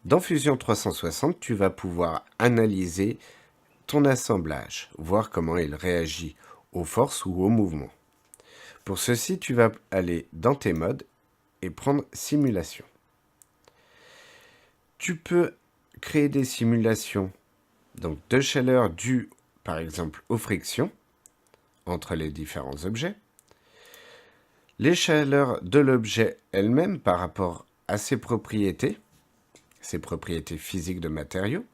Dans Fusion 360, tu vas pouvoir analyser ton assemblage, voir comment il réagit aux forces ou aux mouvements. Pour ceci, tu vas aller dans tes modes et prendre simulation. Tu peux créer des simulations donc de chaleur dues par exemple aux frictions entre les différents objets, les chaleurs de l'objet elle-même par rapport à ses propriétés physiques de matériaux,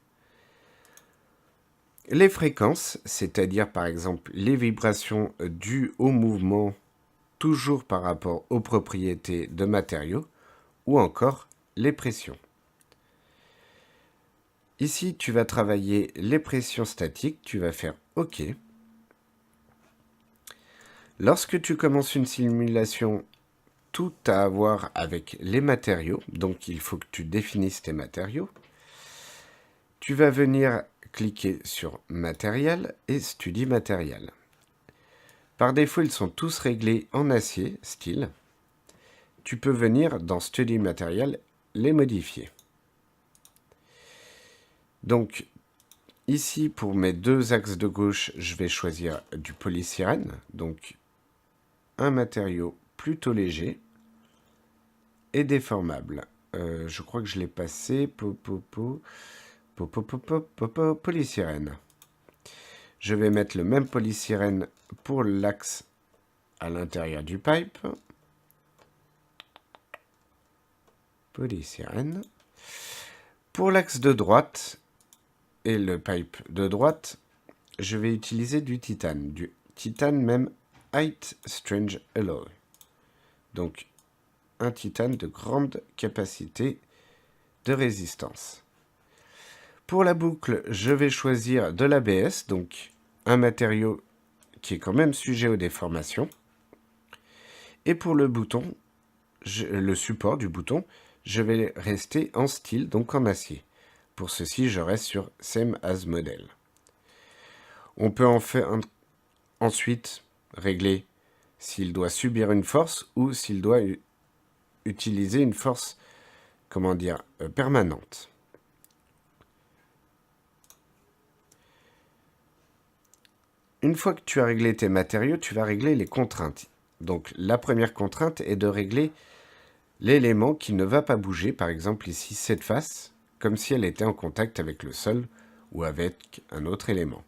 les fréquences, c'est-à-dire par exemple les vibrations dues au mouvement toujours par rapport aux propriétés de matériaux, ou encore les pressions. Ici, tu vas travailler les pressions statiques, tu vas faire OK. Lorsque tu commences une simulation, tout a à voir avec les matériaux, donc il faut que tu définisses tes matériaux. Tu vas venir cliquer sur Matériel et Study Matériel. Par défaut, ils sont tous réglés en acier, style. Tu peux venir dans Study Matériel, les modifier. Donc, ici, pour mes deux axes de gauche, je vais choisir du polystyrène, donc un matériau plutôt léger et déformable. Je crois que je l'ai passé, polystyrène. Je vais mettre le même polystyrène pour l'axe à l'intérieur du pipe. Polystyrène. Pour l'axe de droite et le pipe de droite, je vais utiliser du titane même Height Strange Alloy. Donc, un titane de grande capacité de résistance. Pour la boucle, je vais choisir de l'ABS, donc un matériau qui est quand même sujet aux déformations. Et pour le bouton, le support du bouton, je vais rester en style, donc en acier. Pour ceci, je reste sur Same as Model. On peut ensuite régler s'il doit subir une force ou s'il doit utiliser une force, permanente. Une fois que tu as réglé tes matériaux, tu vas régler les contraintes. Donc la première contrainte est de régler l'élément qui ne va pas bouger, par exemple ici cette face, comme si elle était en contact avec le sol ou avec un autre élément.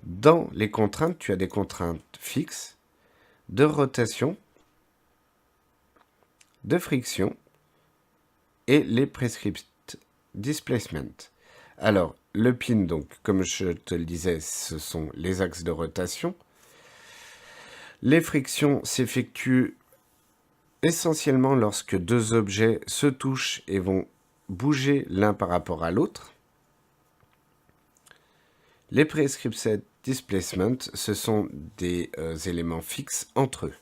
Dans les contraintes, tu as des contraintes fixes, de rotation, de friction et les prescript displacement. Alors, le pin, donc, comme je te le disais, ce sont les axes de rotation. Les frictions s'effectuent essentiellement lorsque deux objets se touchent et vont bouger l'un par rapport à l'autre. Les prescripted displacement, ce sont des éléments fixes entre eux.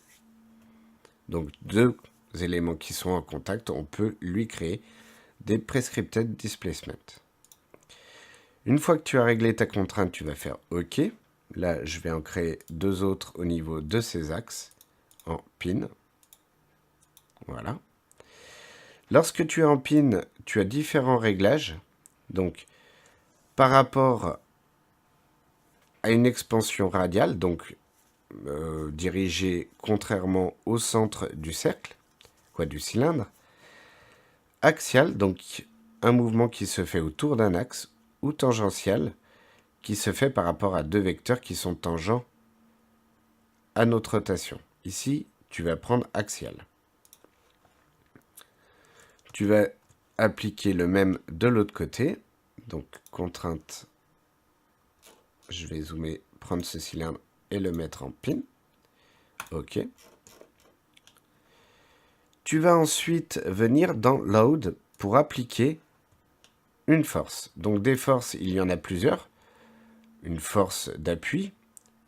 Donc, deux éléments qui sont en contact, on peut lui créer des prescripted displacement. Une fois que tu as réglé ta contrainte, tu vas faire OK. Là, je vais en créer deux autres au niveau de ces axes en pin. Voilà. Lorsque tu es en pin, tu as différents réglages. Donc, par rapport à une expansion radiale, donc dirigée contrairement au centre du cercle, du cylindre. Axial, donc un mouvement qui se fait autour d'un axe, ou tangentiel, qui se fait par rapport à deux vecteurs qui sont tangents à notre rotation. Ici, tu vas prendre axial. Tu vas appliquer le même de l'autre côté. Donc, contrainte, je vais zoomer, prendre ce cylindre et le mettre en pin. OK. Tu vas ensuite venir dans Load pour appliquer une force. Donc, des forces, il y en a plusieurs. Une force d'appui,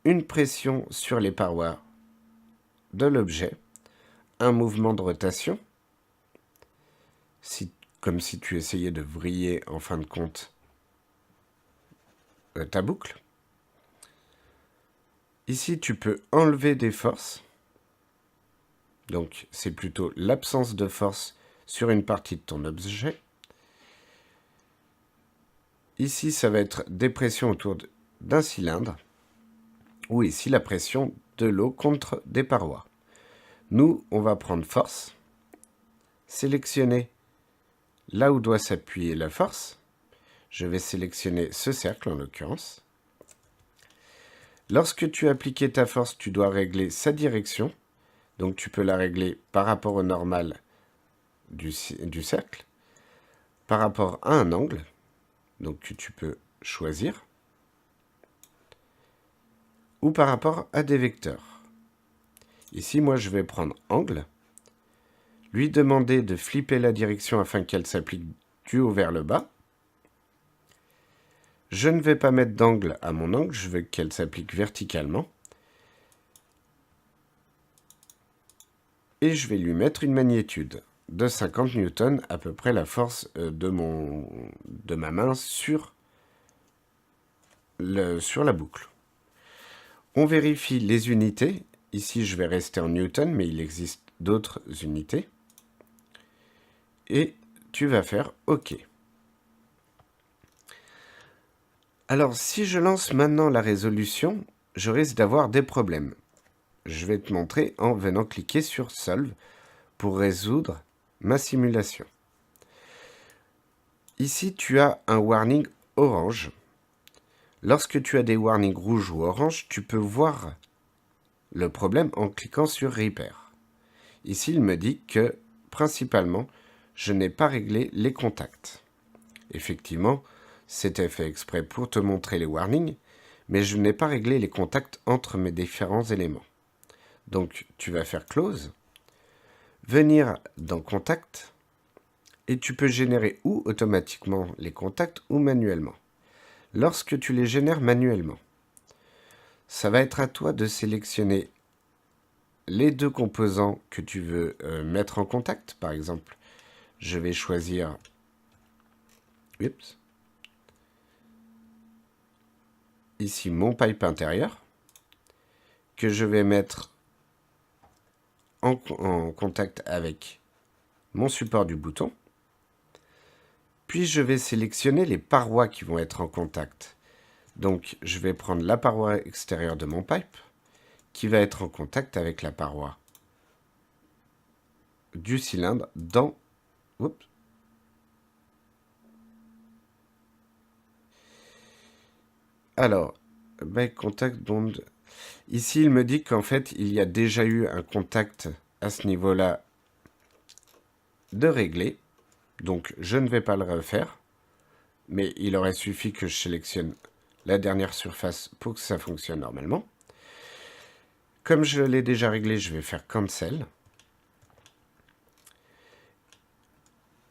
une pression sur les parois de l'objet, un mouvement de rotation, comme si tu essayais de vriller en fin de compte ta boucle. Ici, tu peux enlever des forces. Donc, c'est plutôt l'absence de force sur une partie de ton objet. Ici, ça va être des pressions autour d'un cylindre, ou ici, la pression de l'eau contre des parois. Nous, on va prendre force, sélectionner là où doit s'appuyer la force. Je vais sélectionner ce cercle en l'occurrence. Lorsque tu as appliqué ta force, tu dois régler sa direction. Donc tu peux la régler par rapport au normal du cercle, par rapport à un angle, donc que tu peux choisir, ou par rapport à des vecteurs. Ici, moi, je vais prendre angle, lui demander de flipper la direction afin qu'elle s'applique du haut vers le bas. Je ne vais pas mettre d'angle à mon angle, je veux qu'elle s'applique verticalement. Et je vais lui mettre une magnitude de 50 newtons, à peu près la force de ma main sur la boucle. On vérifie les unités. Ici, je vais rester en newton, mais il existe d'autres unités. Et tu vas faire OK. Alors, si je lance maintenant la résolution, je risque d'avoir des problèmes. Je vais te montrer en venant cliquer sur Solve pour résoudre ma simulation. Ici, tu as un warning orange. Lorsque tu as des warnings rouges ou orange, tu peux voir le problème en cliquant sur Repair. Ici, il me dit que, principalement, je n'ai pas réglé les contacts. Effectivement, c'était fait exprès pour te montrer les warnings, mais je n'ai pas réglé les contacts entre mes différents éléments. Donc, tu vas faire Close, venir dans Contact, et tu peux générer ou automatiquement les contacts ou manuellement. Lorsque tu les génères manuellement, ça va être à toi de sélectionner les deux composants que tu veux mettre en contact. Par exemple, je vais choisir ici mon pipe intérieur que je vais mettre en contact avec mon support du bouton. Puis je vais sélectionner les parois qui vont être en contact. Donc je vais prendre la paroi extérieure de mon pipe qui va être en contact avec la paroi du cylindre dans... Oups. Alors, contact bond. Ici, il me dit qu'en fait, il y a déjà eu un contact à ce niveau-là de régler. Donc, je ne vais pas le refaire. Mais il aurait suffi que je sélectionne la dernière surface pour que ça fonctionne normalement. Comme je l'ai déjà réglé, je vais faire Cancel.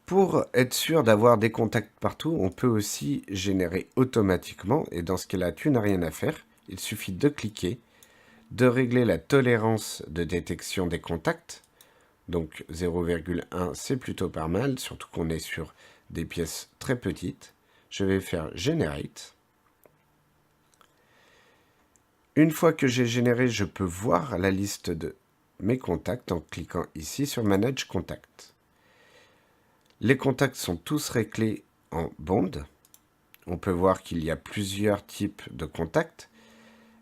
Pour être sûr d'avoir des contacts partout, on peut aussi générer automatiquement. Et dans ce cas-là, tu n'as rien à faire. Il suffit de cliquer, de régler la tolérance de détection des contacts. Donc 0,1, c'est plutôt pas mal, surtout qu'on est sur des pièces très petites. Je vais faire Generate. Une fois que j'ai généré, je peux voir la liste de mes contacts en cliquant ici sur Manage Contact. Les contacts sont tous réglés en bond. On peut voir qu'il y a plusieurs types de contacts.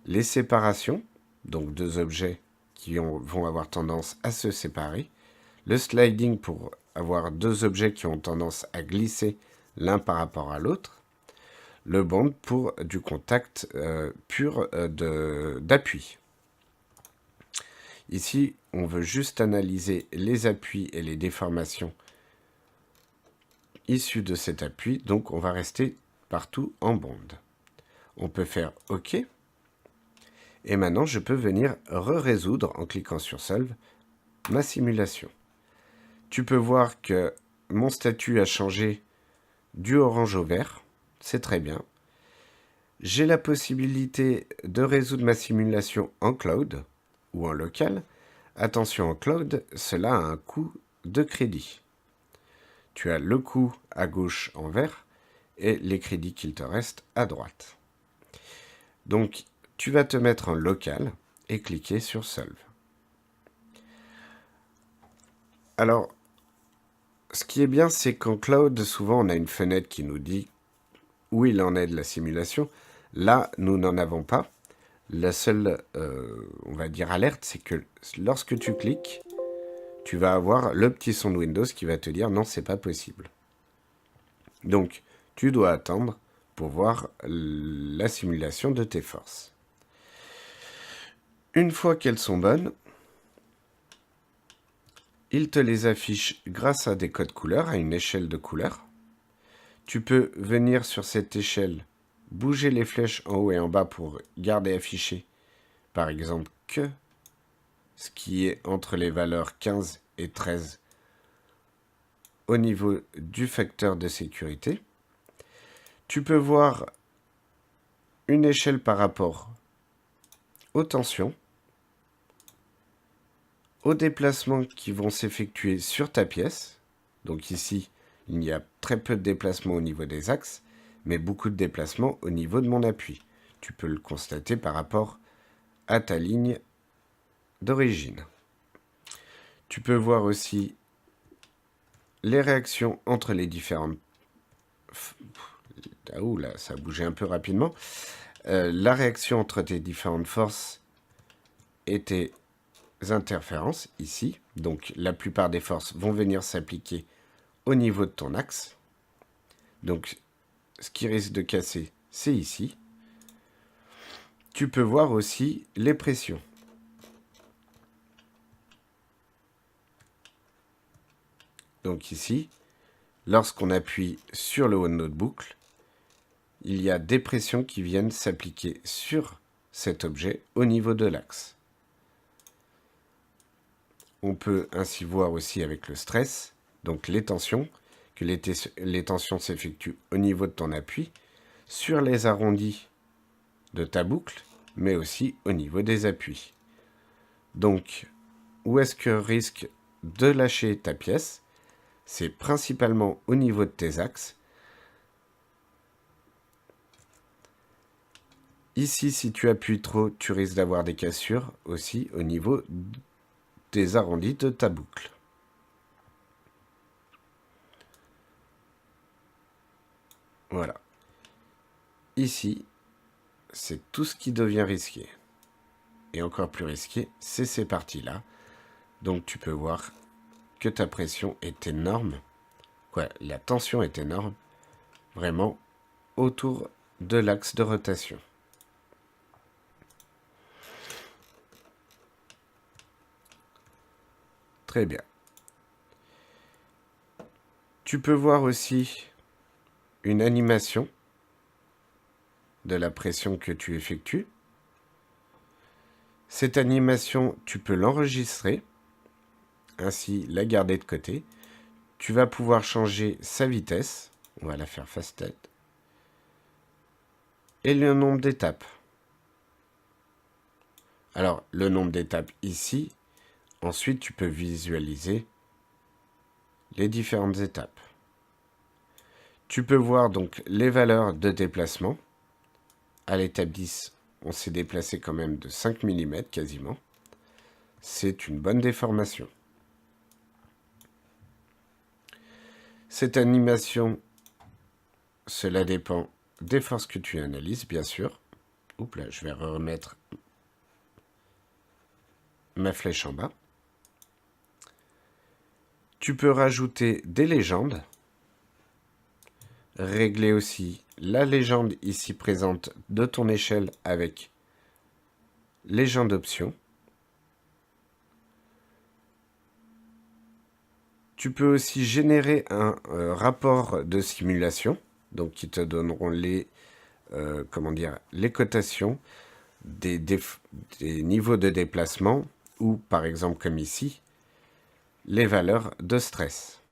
Les séparations, donc deux objets qui vont avoir tendance à se séparer. Le sliding pour avoir deux objets qui ont tendance à glisser l'un par rapport à l'autre. Le bond pour du contact pur d'appui. Ici, on veut juste analyser les appuis et les déformations issues de cet appui, donc on va rester partout en bond. On peut faire OK. Et maintenant, je peux venir résoudre en cliquant sur Solve ma simulation. Tu peux voir que mon statut a changé du orange au vert. C'est très bien. J'ai la possibilité de résoudre ma simulation en cloud ou en local. Attention, en cloud, cela a un coût de crédit. Tu as le coût à gauche en vert et les crédits qu'il te reste à droite. Donc, tu vas te mettre en local et cliquer sur Solve. Alors, ce qui est bien, c'est qu'en cloud, souvent, on a une fenêtre qui nous dit où il en est de la simulation. Là, nous n'en avons pas. La seule, on va dire, alerte, c'est que lorsque tu cliques, tu vas avoir le petit son de Windows qui va te dire non, c'est pas possible. Donc, tu dois attendre pour voir la simulation de tes forces. Une fois qu'elles sont bonnes, il te les affiche grâce à des codes couleurs, à une échelle de couleurs. Tu peux venir sur cette échelle, bouger les flèches en haut et en bas pour garder affiché, par exemple, que ce qui est entre les valeurs 15 et 13 au niveau du facteur de sécurité. Tu peux voir une échelle par rapport aux tensions, aux déplacements qui vont s'effectuer sur ta pièce. Donc ici, il y a très peu de déplacements au niveau des axes, mais beaucoup de déplacements au niveau de mon appui. Tu peux le constater par rapport à ta ligne d'origine. Tu peux voir aussi les réactions entre les différentes... Ah ouh là, ça a bougé un peu rapidement. La réaction entre tes différentes forces et tes interférences, ici. Donc, la plupart des forces vont venir s'appliquer au niveau de ton axe. Donc, ce qui risque de casser, c'est ici. Tu peux voir aussi les pressions. Donc ici, lorsqu'on appuie sur le haut de notre boucle, il y a des pressions qui viennent s'appliquer sur cet objet au niveau de l'axe. On peut ainsi voir aussi avec le stress, donc les tensions, que les tensions s'effectuent au niveau de ton appui, sur les arrondis de ta boucle, mais aussi au niveau des appuis. Donc, où est-ce que risque de lâcher ta pièce? C'est principalement au niveau de tes axes. Ici, si tu appuies trop, tu risques d'avoir des cassures aussi au niveau des arrondis de ta boucle. Voilà. Ici, c'est tout ce qui devient risqué. Et encore plus risqué, c'est ces parties-là. Donc tu peux voir que ta pression est énorme. La tension est énorme. Vraiment autour de l'axe de rotation. Très bien. Tu peux voir aussi une animation de la pression que tu effectues. Cette animation, tu peux l'enregistrer, ainsi la garder de côté. Tu vas pouvoir changer sa vitesse, on va la faire fast-set, et le nombre d'étapes. Alors, le nombre d'étapes ici, ensuite tu peux visualiser les différentes étapes. Tu peux voir donc les valeurs de déplacement. À l'étape 10, on s'est déplacé quand même de 5 mm quasiment. C'est une bonne déformation. Cette animation, cela dépend des forces que tu analyses, bien sûr. Oups là, je vais remettre ma flèche en bas. Tu peux rajouter des légendes. Régler aussi la légende ici présente de ton échelle avec légende option. Tu peux aussi générer un rapport de simulation, donc qui te donneront les cotations des niveaux de déplacement ou, par exemple, comme ici, les valeurs de stress.